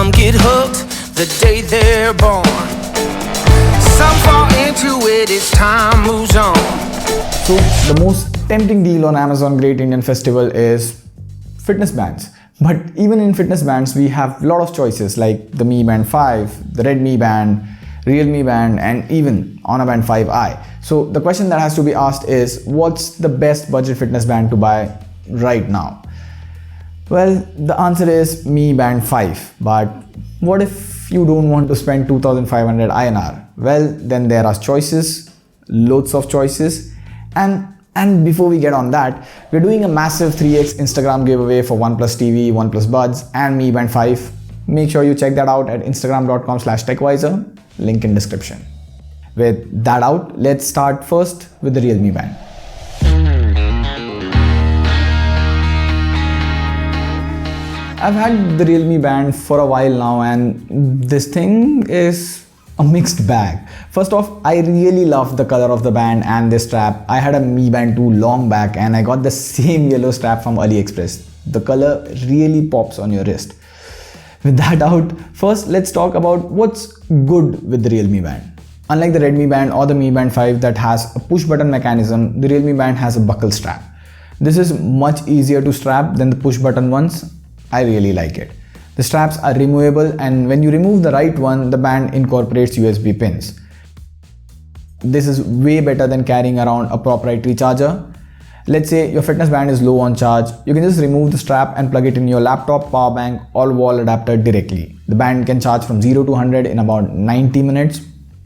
Some get hooked the day they're born. Some fall into it as time moves on. So the most tempting deal on Amazon Great Indian Festival is fitness bands. But even in fitness bands, we have a lot of choices like the Mi Band 5, the Redmi Band, Realme Band, and even Honor Band 5i. So the question that has to be asked is, what's the best budget fitness band to buy right now? Well, the answer is Mi Band 5. But what if you don't want to spend 2500 INR? Well, then there are choices, loads of choices. And before we get on that, we're doing a massive 3x Instagram giveaway for OnePlus TV, OnePlus Buds, and Mi Band 5. Make sure you check that out at instagram.com/techvisor, link in description. With that out, let's start first with the Realme Band. I've had the Realme Band for a while now, and this thing is a mixed bag. First off, I really love the color of the band and this strap. I had a Mi Band 2 long back and I got the same yellow strap from AliExpress. The color really pops on your wrist. With that out, first let's talk about what's good with the Realme Band. Unlike the Redmi Band or the Mi Band 5 that has a push button mechanism, the Realme Band has a buckle strap. This is much easier to strap than the push button ones. I really like it. The straps are removable, and when you remove the right one, the band incorporates USB pins. This is way better than carrying around a proprietary charger. Let's say your fitness band is low on charge, you can just remove the strap and plug it in your laptop, power bank or wall adapter directly. The band can charge from 0 to 100 in about 90 minutes.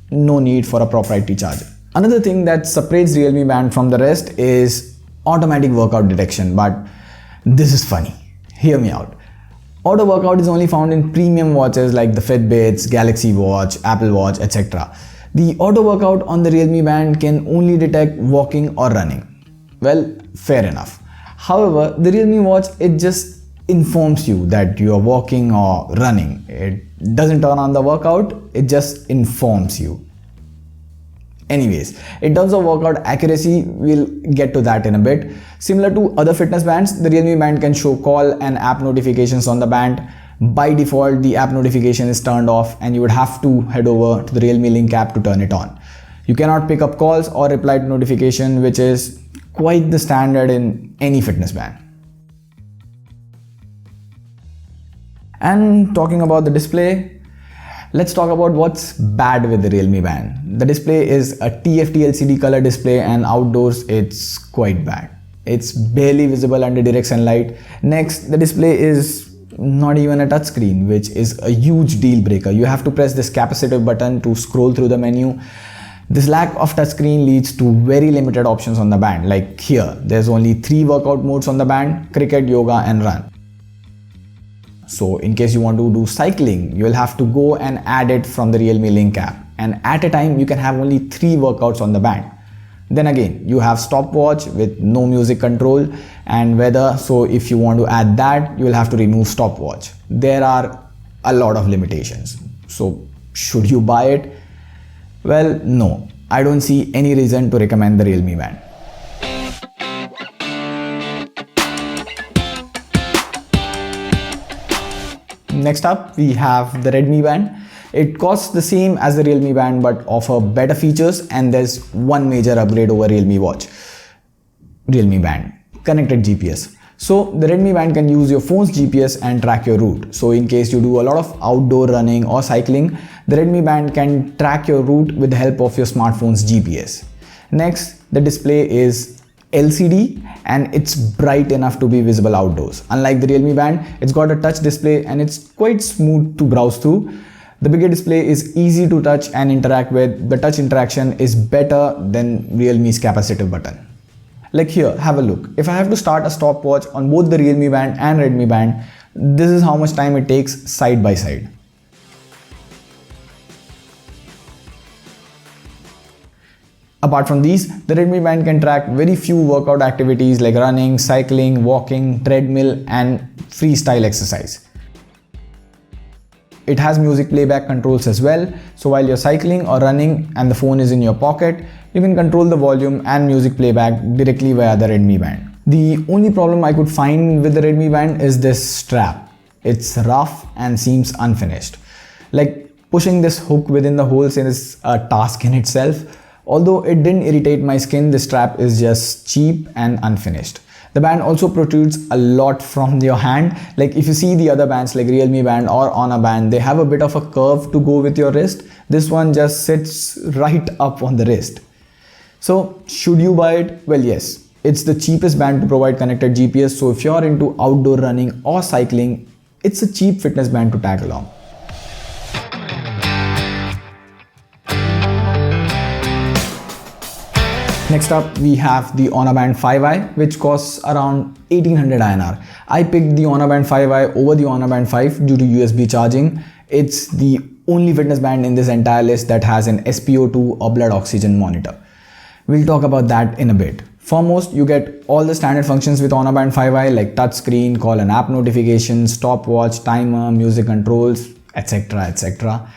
No need for a proprietary charger. Another thing that separates Realme Band from the rest is automatic workout detection, but this is funny. Hear me out. Auto workout is only found in premium watches like the Fitbits, Galaxy Watch, Apple Watch, etc. The auto workout on the Realme Band can only detect walking or running. Well, fair enough. However, the Realme Watch, it just informs you that you are walking or running. It doesn't turn on the workout, it just informs you. Anyways, in terms of workout accuracy, we'll get to that in a bit. Similar to other fitness bands, the Realme Band can show call and app notifications on the band. By default, the app notification is turned off and you would have to head over to the Realme Link app to turn it on. You cannot pick up calls or reply to notification, which is quite the standard in any fitness band. And talking about the display, let's talk about what's bad with the Realme Band. The display is a TFT LCD color display, and outdoors it's quite bad. It's barely visible under direct sunlight. Next, the display is not even a touchscreen, which is a huge deal breaker. You have to press this capacitive button to scroll through the menu. This lack of touchscreen leads to very limited options on the band. Like here, there's only 3 workout modes on the band: cricket, yoga and run. So in case you want to do cycling, you will have to go and add it from the Realme Link app. And at a time, you can have only 3 workouts on the band. Then again, you have stopwatch with no music control and weather. So if you want to add that, you will have to remove stopwatch. There are a lot of limitations. So should you buy it? Well, no. I don't see any reason to recommend the Realme Band. Next up, we have the Redmi Band. It costs the same as the Realme Band but offer better features, and there's one major upgrade over Realme Watch. Realme Band, connected GPS. So the Redmi Band can use your phone's GPS and track your route. So in case you do a lot of outdoor running or cycling, the Redmi Band can track your route with the help of your smartphone's GPS. Next, the display is LCD and it's bright enough to be visible outdoors. Unlike the Realme Band, it's got a touch display and it's quite smooth to browse through. The bigger display is easy to touch and interact with. The touch interaction is better than Realme's capacitive button. Like here, have a look. If I have to start a stopwatch on both the Realme Band and Redmi Band, this is how much time it takes side by side. Apart from these, the Redmi Band can track very few workout activities like running, cycling, walking, treadmill and freestyle exercise. It has music playback controls as well, so while you're cycling or running and the phone is in your pocket, you can control the volume and music playback directly via the Redmi Band. The only problem I could find with the Redmi Band is this strap. It's rough and seems unfinished. Like pushing this hook within the holes is a task in itself. Although it didn't irritate my skin, this strap is just cheap and unfinished. The band also protrudes a lot from your hand. Like if you see the other bands like Realme band or Honor band, they have a bit of a curve to go with your wrist. This one just sits right up on the wrist. So should you buy it? Well, yes. It's the cheapest band to provide connected GPS. So if you're into outdoor running or cycling, it's a cheap fitness band to tag along. Next up, we have the Honor Band 5i, which costs around 1800 INR. I picked the Honor Band 5i over the Honor Band 5 due to USB charging. It's the only fitness band in this entire list that has an SpO2 or blood oxygen monitor. We'll talk about that in a bit. Foremost, you get all the standard functions with Honor Band 5i like touchscreen, call and app notifications, stopwatch, timer, music controls, etc. etc.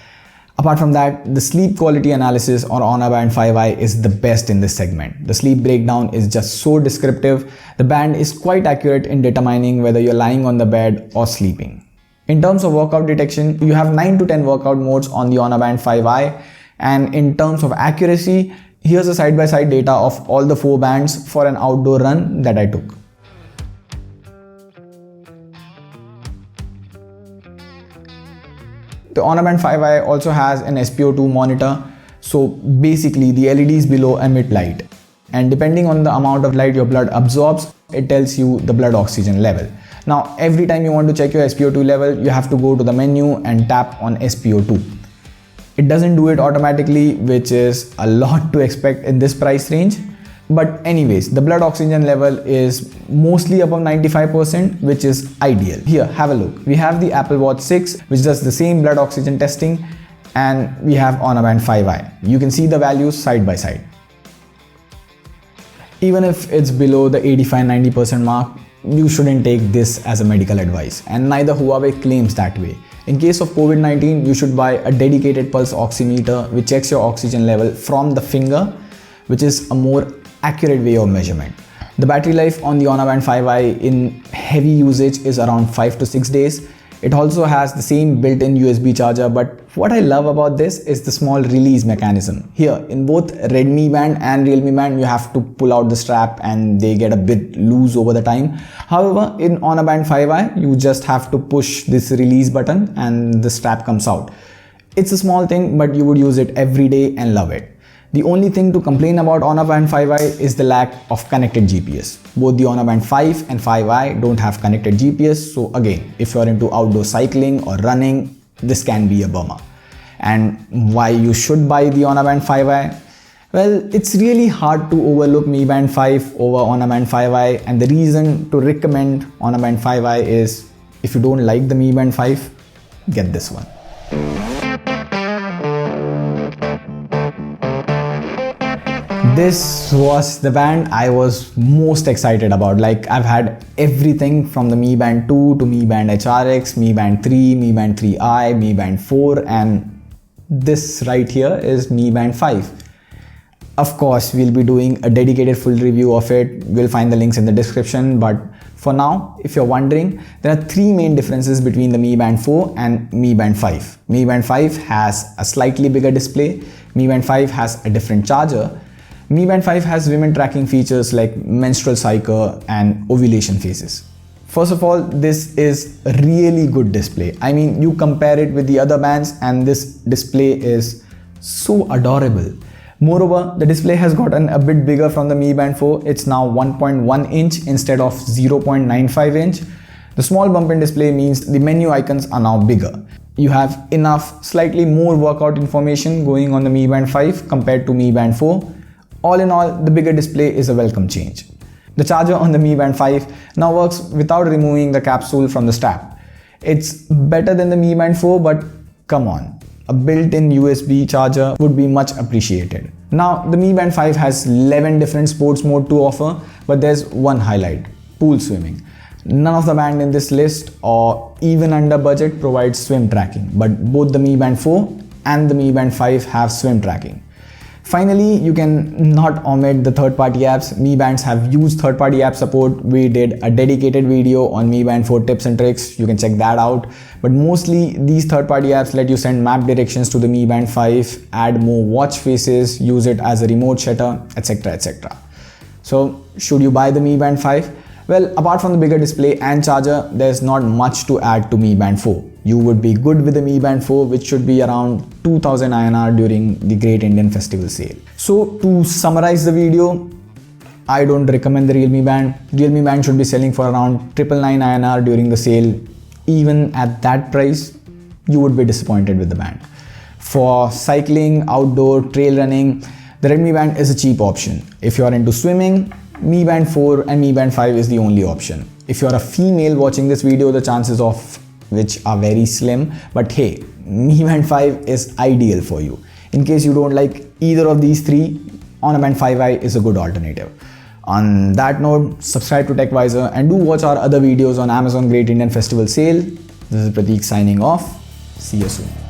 Apart from that, the sleep quality analysis on Honor Band 5i is the best in this segment. The sleep breakdown is just so descriptive. The band is quite accurate in determining whether you're lying on the bed or sleeping. In terms of workout detection, you have 9 to 10 workout modes on the Honor Band 5i, and in terms of accuracy, here's a side-by-side data of all the 4 bands for an outdoor run that I took. The Honor Band 5i also has an SpO2 monitor, so basically the LEDs below emit light, and depending on the amount of light your blood absorbs, it tells you the blood oxygen level. Now every time you want to check your SpO2 level, you have to go to the menu and tap on SpO2. It doesn't do it automatically, which is a lot to expect in this price range. But anyways, the blood oxygen level is mostly above 95%, which is ideal. Here, have a look. We have the Apple Watch 6, which does the same blood oxygen testing, and we have Honor Band 5i. You can see the values side by side. Even if it's below the 85-90% mark, you shouldn't take this as a medical advice, and neither Huawei claims that way. In case of COVID-19, you should buy a dedicated pulse oximeter which checks your oxygen level from the finger, which is a more accurate way of measurement. The battery life on the Honor Band 5i in heavy usage is around 5 to 6 days. It also has the same built-in USB charger, but what I love about this is the small release mechanism. Here, in both Redmi band and Realme band, you have to pull out the strap and they get a bit loose over the time. However, in Honor Band 5i, you just have to push this release button and the strap comes out. It's a small thing, but you would use it every day and love it. The only thing to complain about Honor Band 5i is the lack of connected GPS. Both the Honor Band 5 and 5i don't have connected GPS, so again, if you're into outdoor cycling or running, this can be a bummer. And why you should buy the Honor Band 5i? Well, it's really hard to overlook Mi Band 5 over Honor Band 5i, and the reason to recommend Honor Band 5i is if you don't like the Mi Band 5, get this one. This was the band I was most excited about. Like, I've had everything from the Mi Band 2 to Mi Band HRX, Mi Band 3, Mi Band 3i, Mi Band 4, and this right here is Mi Band 5. Of course, we'll be doing a dedicated full review of it. We'll find the links in the description, but for now, if you're wondering, there are 3 main differences between the Mi Band 4 and Mi Band 5. Mi Band 5 has a slightly bigger display. Mi Band 5 has a different charger. Mi Band 5 has women tracking features like menstrual cycle and ovulation phases. First of all, this is a really good display. I mean, you compare it with the other bands and this display is so adorable. Moreover, the display has gotten a bit bigger from the Mi Band 4. It's now 1.1 inch instead of 0.95 inch. The small bump in display means the menu icons are now bigger. You have enough, slightly more workout information going on the Mi Band 5 compared to Mi Band 4. All in all, the bigger display is a welcome change. The charger on the Mi Band 5 now works without removing the capsule from the strap. It's better than the Mi Band 4, but come on, a built-in USB charger would be much appreciated. Now, the Mi Band 5 has 11 different sports modes to offer, but there's one highlight: pool swimming. None of the band in this list or even under budget provides swim tracking, but both the Mi Band 4 and the Mi Band 5 have swim tracking. Finally, you can not omit the third-party apps. Mi Bands have used third-party app support. We did a dedicated video on Mi Band 4 tips and tricks. You can check that out. But mostly these third-party apps let you send map directions to the Mi Band 5, add more watch faces, use it as a remote shutter, etc, etc. So should you buy the Mi Band 5? Well, apart from the bigger display and charger, there's not much to add to Mi Band 4. You would be good with the Mi Band 4, which should be around 2000 INR during the Great Indian Festival sale. So to summarize the video, I don't recommend the Realme Band. Realme Band should be selling for around 999 INR during the sale. Even at that price, you would be disappointed with the band. For cycling, outdoor, trail running, the Redmi Band is a cheap option. If you are into swimming, Mi Band 4 and Mi Band 5 is the only option. If you are a female watching this video, the chances of which are very slim, but hey, Mi Band 5 is ideal for you. In case you don't like either of these three, Honor 5i is a good alternative. On that note, subscribe to TechVisor and do watch our other videos on Amazon Great Indian Festival Sale. This is Prateek signing off. See you soon.